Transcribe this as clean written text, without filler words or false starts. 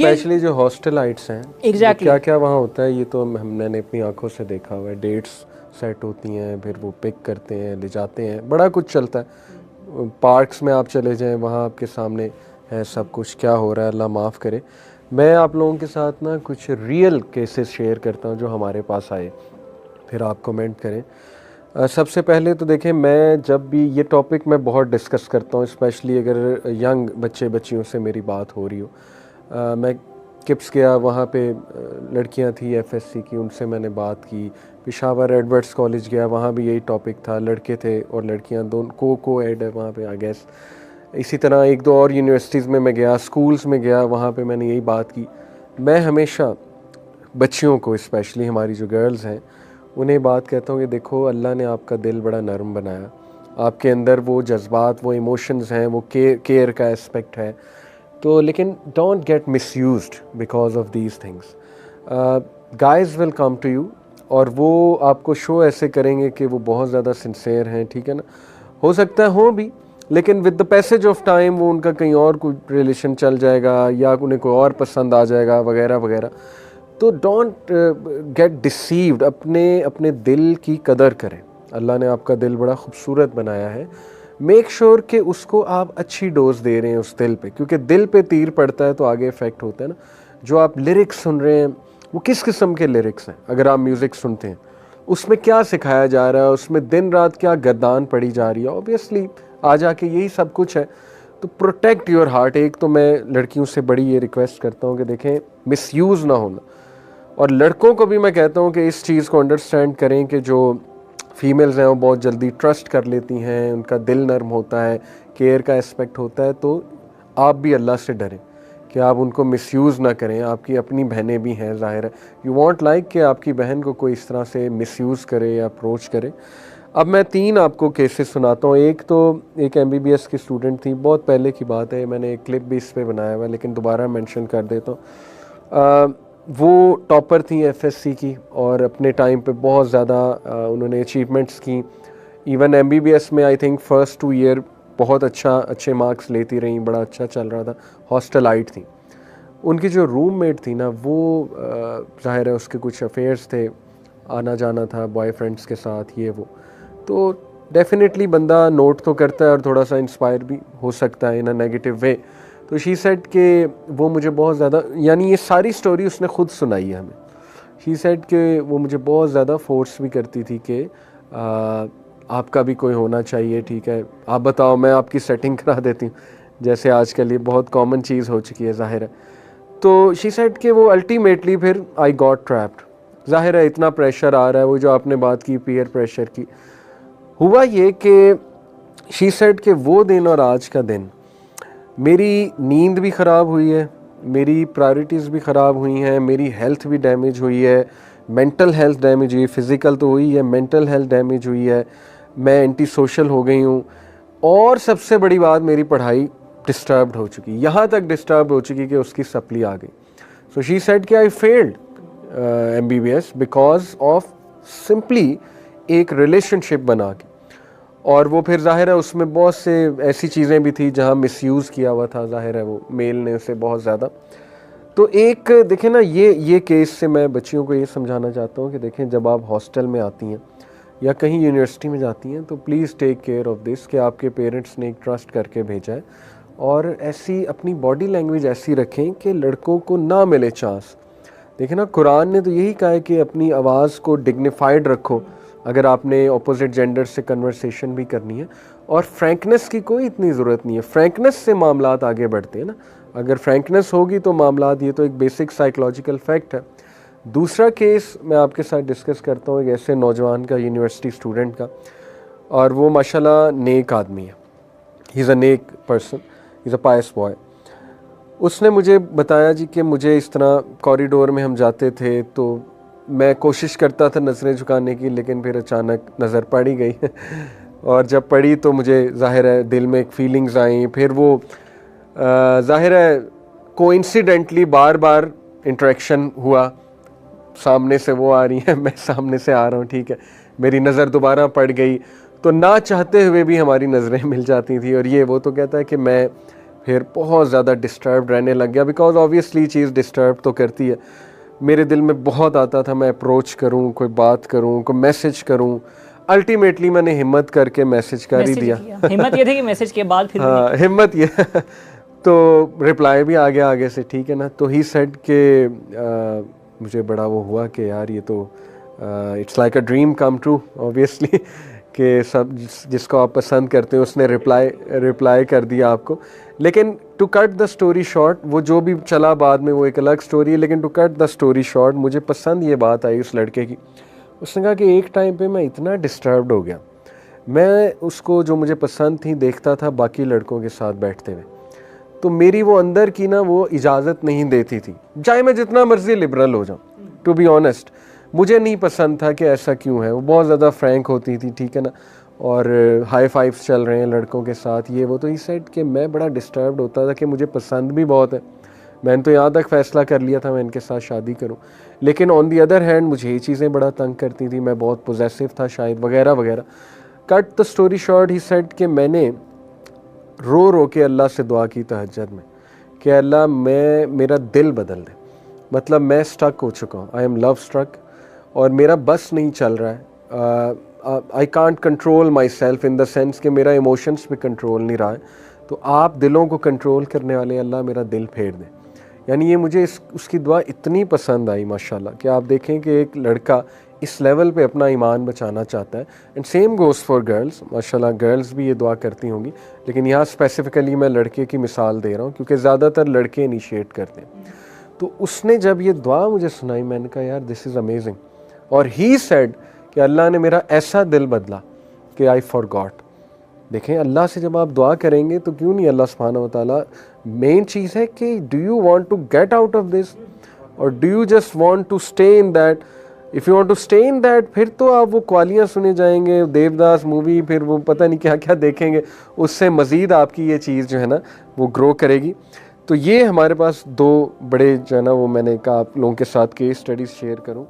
ये स्पेशली जो हॉस्टलाइट्स हैं, एग्जैक्टली क्या क्या वहाँ होता है ये तो हमने अपनी आंखों से देखा हुआ है। डेट्स सेट होती हैं, फिर वो पिक करते हैं, ले जाते हैं, बड़ा कुछ चलता है। पार्क्स में आप चले जाएं, वहाँ आपके सामने है सब कुछ क्या हो रहा है, अल्लाह माफ़ करे। मैं आप लोगों के साथ ना कुछ रियल केसेस शेयर करता हूँ जो हमारे पास आए, फिर आप कमेंट करें। सबसे पहले तो देखें, मैं जब भी ये टॉपिक मैं बहुत डिस्कस करता हूँ, स्पेशली अगर यंग बच्चियों से मेरी बात हो रही हो। मैं किप्स गया, वहाँ पे लड़कियाँ थी एफएससी की, उनसे मैंने बात की। पेशावर एडवर्ड्स कॉलेज गया, वहाँ भी यही टॉपिक था, लड़के थे और लड़कियाँ दोनों को एड है वहाँ पे आई गेस। इसी तरह एक दो और यूनिवर्सिटीज़ में मैं गया, स्कूल्स में गया, वहाँ पे मैंने यही बात की। मैं हमेशा बच्चियों को, स्पेशली हमारी जो गर्ल्स हैं, उन्हें बात कहता हूँ कि देखो, अल्लाह ने आपका दिल बड़ा नरम बनाया, आपके अंदर वो जज्बात, वो इमोशंस हैं, वो केयर का एस्पेक्ट है, तो लेकिन don't get misused because of these things. Guys will come to you और वो आपको शो ऐसे करेंगे कि वो बहुत ज़्यादा सिंसेयर हैं, ठीक है ना। हो सकता है हो भी, लेकिन with the passage of time वो उनका कहीं और कोई रिलेशन चल जाएगा या उन्हें कोई और पसंद आ जाएगा वगैरह वगैरह। तो डोंट गेट डिसीव्ड, अपने दिल की कदर करें। अल्लाह ने आपका दिल बड़ा खूबसूरत बनाया है, मेक श्योर कि उसको आप अच्छी डोज दे रहे हैं उस दिल पे, क्योंकि दिल पे तीर पड़ता है तो आगे इफ़ेक्ट होता है ना। जो आप लिरिक्स सुन रहे हैं वो किस किस्म के लिरिक्स हैं, अगर आप म्यूज़िक सुनते हैं उसमें क्या सिखाया जा रहा है, उसमें दिन रात क्या गर्दान पड़ी जा रही है, ऑब्वियसली आ जाके यही सब कुछ है। तो प्रोटेक्ट योर हार्ट। एक तो मैं लड़कियों से बड़ी ये रिक्वेस्ट करता हूँ कि देखें, मिसयूज़ ना होना, और लड़कों को भी मैं कहता हूँ कि इस चीज़ को अंडरस्टैंड करें कि जो फीमेल्स हैं वो बहुत जल्दी ट्रस्ट कर लेती हैं, उनका दिल नर्म होता है, केयर का एस्पेक्ट होता है। तो आप भी अल्लाह से डरें कि आप उनको मिसयूज़ ना करें। आपकी अपनी बहनें भी हैं, ज़ाहिर है यू वांट लाइक कि आपकी बहन को कोई इस तरह से मिसयूज़ करे या अप्रोच करे। अब मैं 3 आपको केसेस सुनाता हूँ। एक तो एक MBBS की स्टूडेंट थी, बहुत पहले की बात है, मैंने एक क्लिप भी इस पर बनाया हुआ है लेकिन दोबारा मेंशन कर देता हूँ। वो टॉपर थी FSC की और अपने टाइम पे बहुत ज़्यादा उन्होंने अचीवमेंट्स की। इवन MBBS में आई थिंक फर्स्ट 2 ईयर बहुत अच्छे मार्क्स लेती रहीं, बड़ा अच्छा चल रहा था। हॉस्टलाइट थी। उनकी जो रूममेट थी ना, वो ज़ाहिर है उसके कुछ अफेयर्स थे, आना जाना था बॉयफ्रेंड्स के साथ, ये वो। तो डेफिनेटली बंदा नोट तो करता है और थोड़ा सा इंस्पायर भी हो सकता है इन अ नेगेटिव वे। तो शी सेड कि वो मुझे बहुत ज़्यादा, यानी ये सारी स्टोरी उसने खुद सुनाई है हमें। शी सेड कि वो मुझे बहुत ज़्यादा फोर्स भी करती थी कि आपका भी कोई होना चाहिए, ठीक है, आप बताओ, मैं आपकी सेटिंग करा देती हूँ, जैसे आजकल ये बहुत कॉमन चीज़ हो चुकी है, ज़ाहिर है। तो शी सेड कि वो अल्टीमेटली फिर आई गॉट ट्रैप्ड। ज़ाहिर है इतना प्रेशर आ रहा है, वो जो आपने बात की पीयर प्रेशर की, हुआ ये कि शी सेड कि वो दिन और आज का दिन मेरी नींद भी ख़राब हुई है, मेरी प्रायोरिटीज़ भी ख़राब हुई हैं, मेरी हेल्थ भी डैमेज हुई है, मेंटल हेल्थ डैमेज हुई, फ़िज़िकल तो हुई है, मेंटल हेल्थ डैमेज हुई है, मैं एंटी सोशल हो गई हूँ, और सबसे बड़ी बात, मेरी पढ़ाई डिस्टर्ब्ड हो चुकी, यहाँ तक डिस्टर्ब हो चुकी कि उसकी सप्ली आ गई। सो शी सेड कि I failed MBBS because of simply एक रिलेशनशिप बना के। और वो फिर ज़ाहिर है उसमें बहुत से ऐसी चीज़ें भी थी जहाँ मिसयूज़ किया हुआ था, ज़ाहिर है वो मेल ने उसे बहुत ज़्यादा। तो एक देखें ना, ये केस से मैं बच्चियों को ये समझाना चाहता हूँ कि देखें, जब आप हॉस्टल में आती हैं या कहीं यूनिवर्सिटी में जाती हैं तो please take care of this कि आपके पेरेंट्स ने एक ट्रस्ट करके भेजा है, और ऐसी अपनी बॉडी लैंग्वेज ऐसी रखें कि लड़कों को ना मिले चांस। देखिए ना, कुरान ने तो यही कहा है कि अपनी आवाज़ को डिग्निफाइड रखो अगर आपने अपोजिट जेंडर से कन्वर्सेशन भी करनी है, और फ्रैंकनेस की कोई इतनी ज़रूरत नहीं है। फ्रैंकनेस से मामलात आगे बढ़ते हैं ना, अगर फ्रैंकनेस होगी तो मामलात, ये तो एक बेसिक साइकोलॉजिकल फैक्ट है। दूसरा केस मैं आपके साथ डिस्कस करता हूँ एक ऐसे नौजवान का, यूनिवर्सिटी स्टूडेंट का, और वो माशाल्लाह नेक आदमी है, ही इज़ अ नेक person, he is a pious boy. उसने मुझे बताया जी कि मुझे इस तरह कॉरिडोर में हम जाते थे तो मैं कोशिश करता था नज़रें झुकाने की, लेकिन फिर अचानक नज़र पड़ ही गई और जब पड़ी तो मुझे ज़ाहिर है दिल में एक फीलिंग्स आई। फिर वो ज़ाहिर है कोइंसिडेंटली बार बार इंटरेक्शन हुआ, सामने से वो आ रही है, मैं सामने से आ रहा हूँ, ठीक है, मेरी नज़र दोबारा पड़ गई, तो ना चाहते हुए भी हमारी नज़रें मिल जाती थी। और ये वो तो कहता है कि मैं फिर बहुत ज़्यादा डिस्टर्ब रहने लग गया, बिकॉज ऑब्वियसली चीज़ डिस्टर्ब तो करती है। मेरे दिल में बहुत आता था मैं अप्रोच करूं, कोई बात करूं, कोई मैसेज करूं। अल्टीमेटली मैंने हिम्मत करके मैसेज कर ही दिया। हिम्मत ये थी कि मैसेज के बाद फिर हाँ, हिम्मत ये तो रिप्लाई भी आ गया आगे से, ठीक है ना। तो ही सेड के मुझे बड़ा वो हुआ कि यार ये तो it's like a dream come true obviously कि सब जिसको आप पसंद करते हैं उसने रिप्लाई कर दिया आपको। लेकिन to cut the story short, वो जो भी चला बाद में वो एक अलग स्टोरी है, लेकिन to cut the story short, मुझे पसंद ये बात आई उस लड़के की। उसने कहा कि एक टाइम पे मैं इतना डिस्टर्ब्ड हो गया, मैं उसको जो मुझे पसंद थी देखता था बाकी लड़कों के साथ बैठते हुए, तो मेरी वो अंदर की ना वो इजाज़त नहीं देती थी, चाहे मैं जितना मर्जी लिबरल हो जाऊँ। टू बी ऑनेस्ट मुझे नहीं पसंद था कि ऐसा क्यों है। वो बहुत ज़्यादा फ्रैंक होती थी, ठीक है ना, और हाई फाइव्स चल रहे हैं लड़कों के साथ, ये वो। तो इस साइड के मैं बड़ा डिस्टर्ब्ड होता था कि मुझे पसंद भी बहुत है, मैंने तो यहाँ तक फ़ैसला कर लिया था मैं इनके साथ शादी करूँ। लेकिन ऑन दी अदर हैंड मुझे ये चीज़ें बड़ा तंग करती थी, मैं बहुत पोजेसिव था शायद, वगैरह वगैरह। Cut the story short, he said कि मैंने रो रो के अल्लाह से दुआ की तहज्जुद में कि अल्लाह मेरा दिल बदल दे। मतलब मैं स्टक हो चुका हूँ, आई एम लव स्ट्रक, और मेरा बस नहीं चल रहा है। I can't control my self in the sense कि मेरा इमोशंस पे कंट्रोल नहीं रहा है। तो आप दिलों को कंट्रोल करने वाले अल्लाह मेरा दिल फेर दें। यानी ये मुझे उसकी दुआ इतनी पसंद आई माशाल्लाह कि आप देखें कि एक लड़का इस लेवल पे अपना ईमान बचाना चाहता है। And same goes for girls, माशाल्लाह गर्ल्स भी ये दुआ करती होंगी, लेकिन यहाँ स्पेसिफ़िकली मैं लड़के की मिसाल दे रहा हूँ क्योंकि ज़्यादातर लड़के इनिशिएट करते हैं। तो उसने जब ये दुआ मुझे सुनाई, मैंने कहा यार दिस इज़ अमेजिंग। और ही सेड कि अल्लाह ने मेरा ऐसा दिल बदला कि आई फॉरगॉट। देखें, अल्लाह से जब आप दुआ करेंगे तो क्यों नहीं, अल्लाह सुब्हानहू व तआला, मेन चीज़ है कि do you want to get out of this और do you just want to stay in that. If you want to stay in that, फिर तो आप वो क्वालियाँ सुने जाएंगे, देवदास मूवी, फिर वो पता नहीं क्या क्या देखेंगे, उससे मज़ीद आपकी ये चीज़ जो है ना वो ग्रो करेगी। तो ये हमारे पास दो बड़े जो है ना वो मैंने कहा आप लोगों के साथ केस स्टडीज़ शेयर करूँ।